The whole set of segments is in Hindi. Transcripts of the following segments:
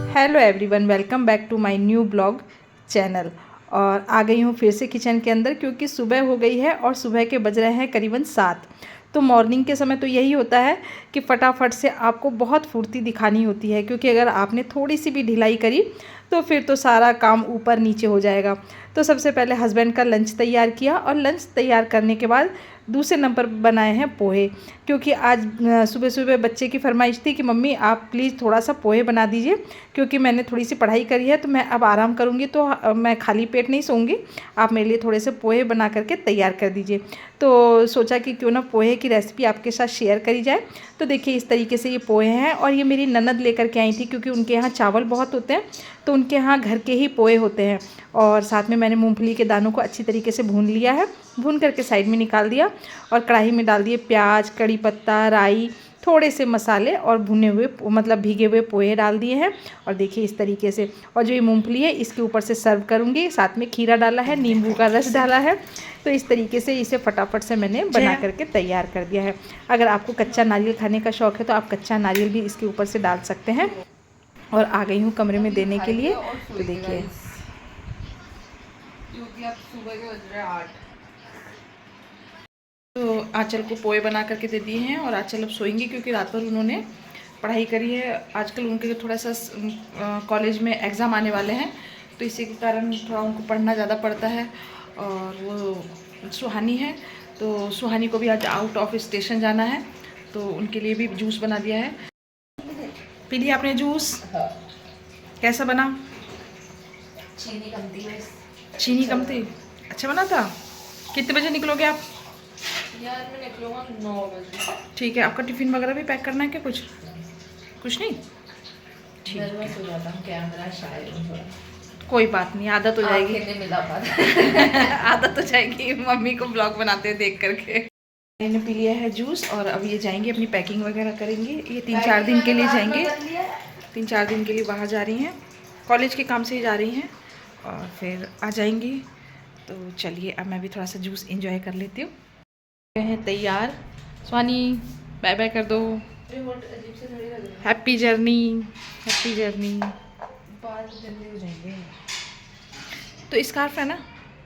Hello everyone, welcome back to my new blog channel. और आ गई हूँ फिर से किचन के अंदर, क्योंकि सुबह हो गई है और सुबह के बज रहे हैं करीबन 7। तो मॉर्निंग के समय तो यही होता है कि फटाफट से आपको बहुत फुर्ती दिखानी होती है, क्योंकि अगर आपने थोड़ी सी भी ढिलाई करी तो फिर तो सारा काम ऊपर नीचे हो जाएगा। तो सबसे पहले हस्बैंड का लंच तैयार किया, और लंच तैयार करने के बाद दूसरे नंबर बनाए हैं पोहे, क्योंकि आज सुबह सुबह बच्चे की फरमाइश थी कि मम्मी आप प्लीज़ थोड़ा सा पोहे बना दीजिए, क्योंकि मैंने थोड़ी सी पढ़ाई करी है तो मैं अब आराम करूँगी, तो मैं खाली पेट नहीं सोऊंगी, आप मेरे लिए थोड़े से पोहे बना करके तैयार कर दीजिए। तो सोचा कि क्यों ना पोहे की रेसिपी आपके साथ शेयर करी जाए। तो देखिए इस तरीके से ये पोहे हैं, और ये मेरी ननद लेकर के आई थी, क्योंकि उनके यहाँ चावल बहुत होते हैं, तो उनके यहाँ घर के ही पोहे होते हैं। और साथ में मैंने मूंगफली के दानों को अच्छी तरीके से भून लिया है, भून करके साइड में निकाल दिया, और कढ़ाई में डाल दिए प्याज, कड़ी पत्ता, राई, थोड़े से मसाले, और भुने हुए मतलब भीगे हुए पोहे डाल दिए हैं। और देखिए इस तरीके से, और जो ये मूंगफली है इसके ऊपर से सर्व करूँगी। साथ में खीरा डाला है, नींबू का रस डाला है। तो इस तरीके से इसे फटाफट से मैंने बना करके तैयार कर दिया है। अगर आपको कच्चा नारियल खाने का शौक़ है तो आप कच्चा नारियल भी इसके ऊपर से डाल सकते हैं। और आ गई हूँ कमरे में देने के लिए। तो देखिए तो आंचल को पोहे बना करके दे दिए हैं, और आंचल अब सोएंगी, क्योंकि रात भर उन्होंने पढ़ाई करी है। आजकल उनके थोड़ा सा कॉलेज में एग्ज़ाम आने वाले हैं, तो इसी के कारण थोड़ा उनको पढ़ना ज़्यादा पड़ता है। और वो सुहानी है, तो सुहानी को भी आज आउट ऑफ स्टेशन जाना है, तो उनके लिए भी जूस बना दिया है। पी लिया आपने जूस? कैसा बना? चीनी कम थी बस। चीनी कम थी? अच्छा बना था। कितने बजे निकलोगे आप? यार मैं निकलूँगा 9 बजे। ठीक है, आपका टिफ़िन वगैरह भी पैक करना है क्या? कुछ नहीं? ठीक है, हो जाता हूँ कैमरा शायद। कोई बात नहीं, आदत हो जाएगी। नहीं मिला पाता। आदत हो जाएगी मम्मी को ब्लॉग बनाते हुए देख करके। मैंने पी लिया है जूस, और अब ये जाएंगे अपनी पैकिंग वगैरह करेंगे। ये 3-4 दिन के लिए जाएंगे, 3-4 दिन के लिए बाहर जा रही हैं, कॉलेज के काम से ही जा रही हैं, और फिर आ जाएंगी। तो चलिए अब मैं भी थोड़ा सा जूस एंजॉय कर लेती हूँ। हैं तैयार। स्वानी बाय बाय कर दो। Happy journey, happy journey. जल्दी हो जाएंगे। तो स्कार्फ है ना,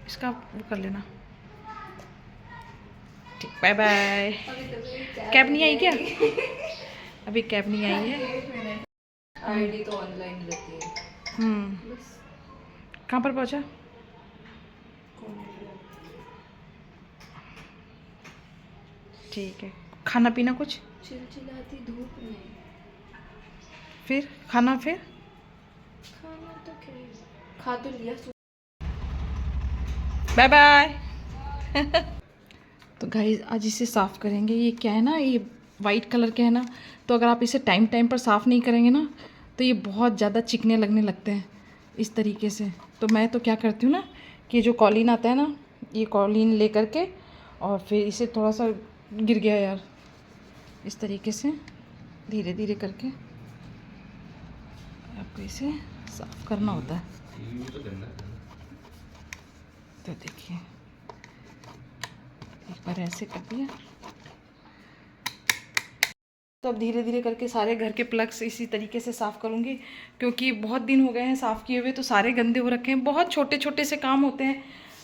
इसका वो कर लेना। ठीक, बाय बाय। कैब नहीं आई क्या? अभी कैब नहीं आई है। आईडी तो ऑनलाइन रहती है। कहाँ पर पहुँचा? ठीक है, खाना पीना कुछ? चिलचिलाती धूप में फिर खाना, फिर खाना तो क्या खा तो लिया। Bye bye. तो गाइस आज इसे साफ़ करेंगे। ये क्या है ना, ये वाइट कलर के है ना, तो अगर आप इसे टाइम टाइम पर साफ़ नहीं करेंगे ना तो ये बहुत ज़्यादा चिकने लगने लगते हैं इस तरीके से। तो मैं तो क्या करती हूँ ना, कि जो कॉलीन आता है ना, ये कॉलीन ले करके, और फिर इसे थोड़ा सा गिर गया यार, इस तरीके से धीरे धीरे करके आपको इसे साफ़ करना होता है। तो देखिए एक बार ऐसे कर दिया, तो अब धीरे धीरे करके सारे घर के प्लग्स इसी तरीके से साफ़ करूँगी, क्योंकि बहुत दिन हो गए हैं साफ़ किए हुए, तो सारे गंदे हो रखे हैं। बहुत छोटे छोटे से काम होते हैं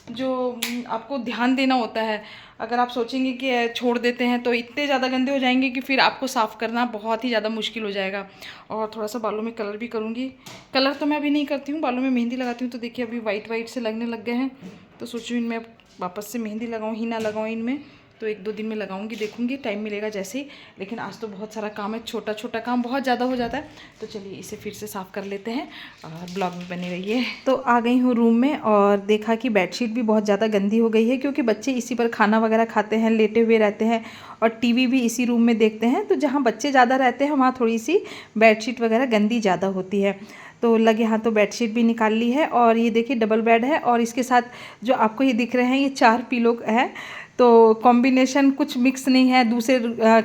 जो आपको ध्यान देना होता है। अगर आप सोचेंगे कि छोड़ देते हैं तो इतने ज़्यादा गंदे हो जाएंगे कि फिर आपको साफ़ करना बहुत ही ज़्यादा मुश्किल हो जाएगा। और थोड़ा सा बालों में कलर भी करूँगी। कलर तो मैं अभी नहीं करती हूँ, बालों में मेहंदी लगाती हूँ। तो देखिए अभी वाइट वाइट से लगने लग गए हैं, तो सोचूँ इनमें वापस से मेहंदी लगाऊँ ही ना लगाऊँ इनमें। तो 1-2 दिन में लगाऊंगी, देखूंगी टाइम मिलेगा जैसे ही। लेकिन आज तो बहुत सारा काम है, छोटा छोटा काम बहुत ज़्यादा हो जाता है। तो चलिए इसे फिर से साफ़ कर लेते हैं, और ब्लॉग में बने रहिए। तो आ गई हूँ रूम में, और देखा कि बेडशीट भी बहुत ज़्यादा गंदी हो गई है, क्योंकि बच्चे इसी पर खाना वगैरह खाते हैं, लेटे हुए रहते हैं, और टीवी भी इसी रूम में देखते हैं। तो जहाँ बच्चे ज़्यादा रहते हैं वहाँ थोड़ी सी बेडशीट वगैरह गंदी ज़्यादा होती है। तो लगे हाँ, तो बेडशीट भी निकाल ली है। और ये देखिए डबल बेड है, और इसके साथ जो आपको ये दिख रहे हैं ये 4 पिलो है। तो कॉम्बिनेशन कुछ मिक्स नहीं है। दूसरे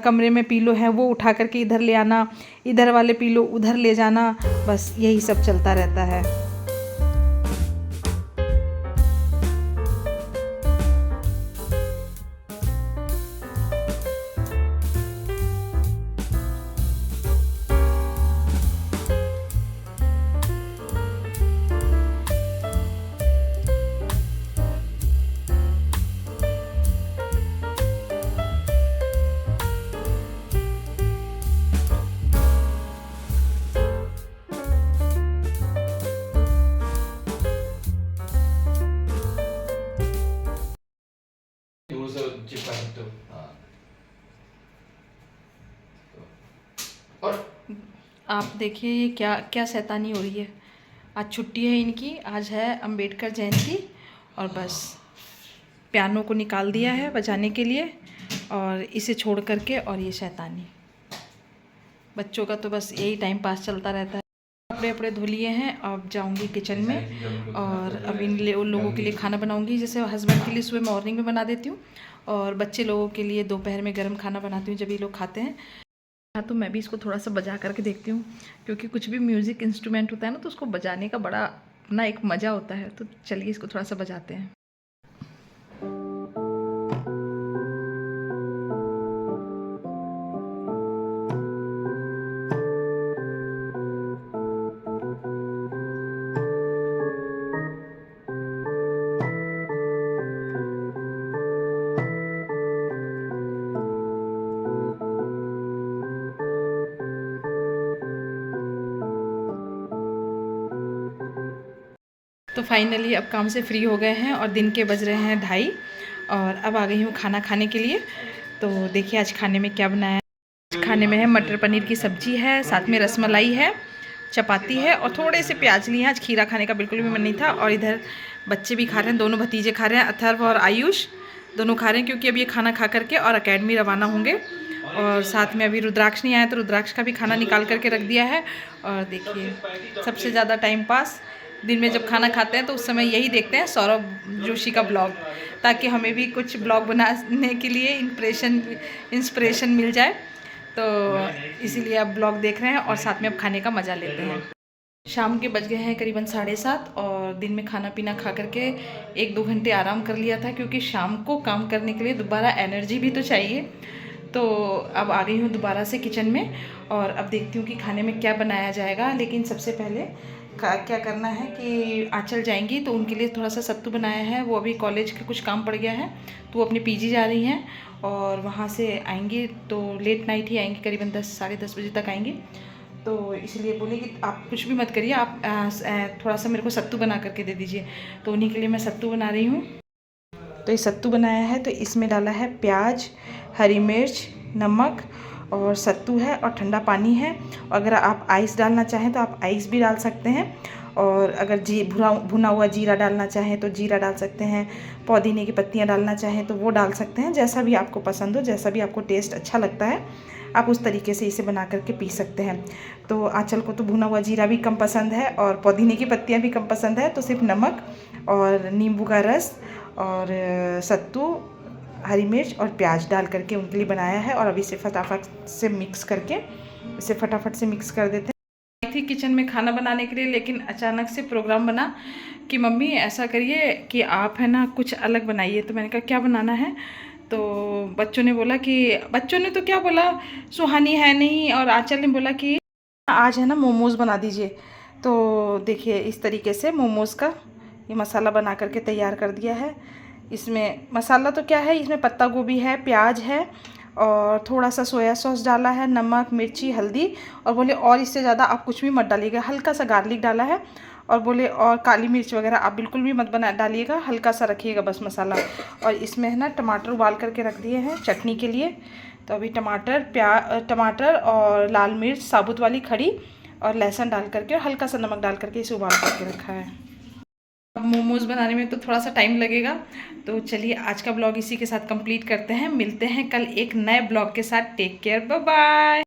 कमरे में पिलो है, वो उठा करके इधर ले आना, इधर वाले पिलो उधर ले जाना, बस यही सब चलता रहता है। आप देखिए ये क्या क्या शैतानी हो रही है। आज छुट्टी है इनकी, आज है अंबेडकर जयंती और बस पियानो को निकाल दिया है बजाने के लिए और इसे छोड़ करके और ये शैतानी। बच्चों का तो बस यही टाइम पास चलता रहता है। कपड़े वपड़े धो लिए हैं, अब जाऊंगी किचन में और अब उन लोगों के लिए खाना बनाऊंगी। जैसे हस्बैंड के लिए सुबह मॉर्निंग में बना देती हूँ और बच्चे लोगों के लिए दोपहर में गर्म खाना बनाती हूँ जब ये लोग खाते हैं। हाँ, तो मैं भी इसको थोड़ा सा बजा करके देखती हूँ, क्योंकि कुछ भी म्यूज़िक इंस्ट्रूमेंट होता है ना तो उसको बजाने का बड़ा अपना एक मज़ा होता है। तो चलिए इसको थोड़ा सा बजाते हैं। तो फाइनली अब काम से फ्री हो गए हैं और दिन के बज रहे हैं 2:30 और अब आ गई हूँ खाना खाने के लिए। तो देखिए आज खाने में क्या बनाया है। खाने में है मटर पनीर की सब्जी है, साथ में रसमलाई है, चपाती है और थोड़े से प्याज लिए हैं। आज खीरा खाने का बिल्कुल भी मन नहीं था और इधर बच्चे भी खा रहे हैं, दोनों भतीजे खा रहे हैं, अथर्व और आयुष दोनों खा रहे हैं, क्योंकि अब ये खाना खा करके और अकेडमी रवाना होंगे। और साथ में अभी रुद्राक्ष नहीं आया तो रुद्राक्ष का भी खाना निकाल करके रख दिया है। और देखिए सबसे ज़्यादा टाइम पास दिन में जब खाना खाते हैं तो उस समय यही देखते हैं सौरभ जोशी का ब्लॉग, ताकि हमें भी कुछ ब्लॉग बनाने के लिए इंस्पिरेशन मिल जाए। तो इसीलिए अब ब्लॉग देख रहे हैं और साथ में अब खाने का मज़ा लेते हैं। शाम के बज गए हैं करीबन 7:30 और दिन में खाना पीना खा करके 1-2 घंटे आराम कर लिया था, क्योंकि शाम को काम करने के लिए दोबारा एनर्जी भी तो चाहिए। तो अब आ गई हूँ दोबारा से किचन में और अब देखती हूँ कि खाने में क्या बनाया जाएगा। लेकिन सबसे पहले क्या करना है कि आंचल जाएंगी तो उनके लिए थोड़ा सा सत्तू बनाया है। वो अभी कॉलेज का कुछ काम पड़ गया है तो वो अपने पीजी जा रही हैं और वहाँ से आएंगी तो लेट नाइट ही आएंगी, करीबन 10 साढ़े 10 बजे तक आएंगी। तो इसलिए बोले कि आप कुछ भी मत करिए, आप थोड़ा सा मेरे को सत्तू बना करके दे दीजिए। तो उन्हीं के लिए मैं सत्तू बना रही हूँ। तो ये सत्तू बनाया है तो इसमें डाला है प्याज, हरी मिर्च, नमक और सत्तू है और ठंडा पानी है। अगर आप आइस डालना चाहें तो आप आइस भी डाल सकते हैं और अगर भुना हुआ जीरा डालना चाहें तो जीरा डाल सकते हैं, पुदीने की पत्तियां डालना चाहें तो वो डाल सकते हैं। जैसा भी आपको पसंद हो, जैसा भी आपको टेस्ट अच्छा लगता है आप उस तरीके से इसे बना करके पी सकते हैं। तो आंचल को तो भुना हुआ जीरा भी कम पसंद है और पुदीने की पत्तियां भी कम पसंद है, तो सिर्फ नमक और नींबू का रस और सत्तू, हरी मिर्च और प्याज डाल करके उनके लिए बनाया है। और अभी इसे फटाफट से मिक्स कर देते हैं। थी किचन में खाना बनाने के लिए, लेकिन अचानक से प्रोग्राम बना कि मम्मी ऐसा करिए कि आप है ना कुछ अलग बनाइए। तो मैंने कहा क्या बनाना है। तो बच्चों ने तो क्या बोला, सुहानी है नहीं और आंचल ने बोला कि आज है ना मोमोज़ बना दीजिए। तो देखिए इस तरीके से मोमोज़ का ये मसाला बना करके तैयार कर दिया है। इसमें मसाला तो क्या है, इसमें पत्ता गोभी है, प्याज है और थोड़ा सा सोया सॉस डाला है, नमक, मिर्ची, हल्दी। और बोले और इससे ज़्यादा आप कुछ भी मत डालिएगा। हल्का सा गार्लिक डाला है और बोले और काली मिर्च वगैरह आप बिल्कुल भी मत डालिएगा, हल्का सा रखिएगा बस मसाला। और इसमें है ना टमाटर उबाल करके रख दिए हैं चटनी के लिए। तो अभी टमाटर और लाल मिर्च साबुत वाली खड़ी और लहसुन डाल करके और हल्का सा नमक डाल करके इसे उबाल करके रखा है। अब मोमोज़ बनाने में तो थोड़ा सा टाइम लगेगा। तो चलिए आज का ब्लॉग इसी के साथ कंप्लीट करते हैं। मिलते हैं कल एक नए ब्लॉग के साथ। Take care, bye bye.